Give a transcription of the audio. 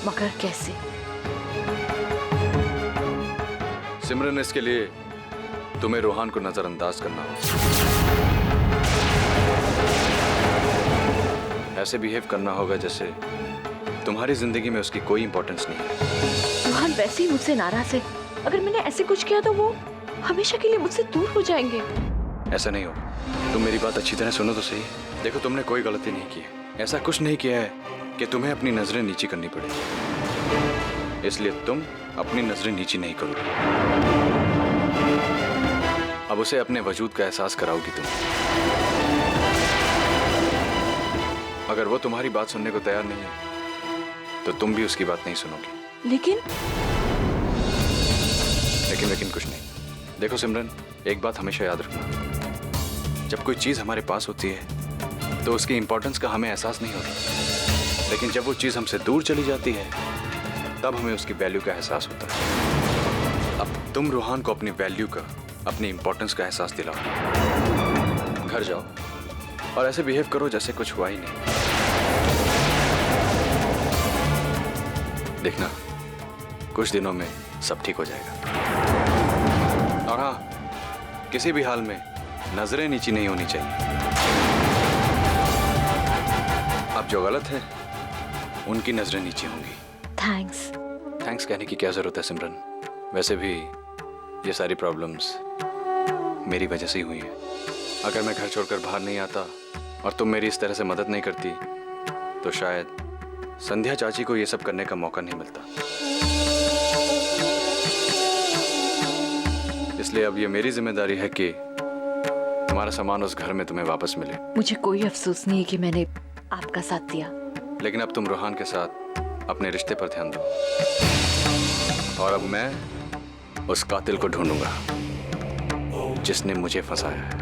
मगर कैसे? सिमरन, इसके लिए तुम्हें रोहान को नजरअंदाज करना होगा। ऐसे बिहेव करना होगा जैसे तुम्हारी जिंदगी में उसकी कोई इंपॉर्टेंस नहीं है। रोहान वैसे ही मुझसे नाराज है। अगर मैंने ऐसे कुछ किया तो वो हमेशा के लिए मुझसे दूर हो जाएंगे। ऐसा नहीं होगा। तुम मेरी बात अच्छी तरह सुनो तो सही। देखो, तुमने कोई गलती नहीं की है। ऐसा कुछ नहीं किया है कि तुम्हें अपनी नजरें नीची करनी पड़े, इसलिए तुम अपनी नजरें नीची नहीं करोगे। अब उसे अपने वजूद का एहसास कराओगी तुम। अगर वो तुम्हारी बात सुनने को तैयार नहीं है तो तुम भी उसकी बात नहीं सुनोगी। लेकिन कुछ नहीं। देखो सिमरन, एक बात हमेशा याद रखना, जब कोई चीज हमारे पास होती है तो उसकी इंपॉर्टेंस का हमें एहसास नहीं होता, लेकिन जब वो चीज हमसे दूर चली जाती है तब हमें उसकी वैल्यू का एहसास होता है। अब तुम रोहान को अपनी वैल्यू का, अपनी इंपॉर्टेंस का एहसास दिलाओ। घर जाओ और ऐसे बिहेव करो जैसे कुछ हुआ ही नहीं। देखना, कुछ दिनों में सब ठीक हो जाएगा। और हाँ, किसी भी हाल में नजरें नीची नहीं होनी चाहिए। अब जो गलत है उनकी नजरें नीची होंगी। थैंक्स कहने की क्या जरूरत है सिमरन। वैसे भी ये सारी प्रॉब्लम्स मेरी वजह से ही हुई है। अगर मैं घर छोड़कर बाहर नहीं आता और तुम मेरी इस तरह से मदद नहीं करती तो शायद संध्या चाची को ये सब करने का मौका नहीं मिलता। इसलिए अब ये मेरी जिम्मेदारी है कि तुम्हारा सामान उस घर में तुम्हें वापस मिले। मुझे कोई अफसोस नहीं है कि मैंने आपका साथ दिया। लेकिन अब तुम रोहान के साथ अपने रिश्ते पर ध्यान दो। और अब मैं उस कातिल को ढूंढूंगा जिसने मुझे फंसाया है।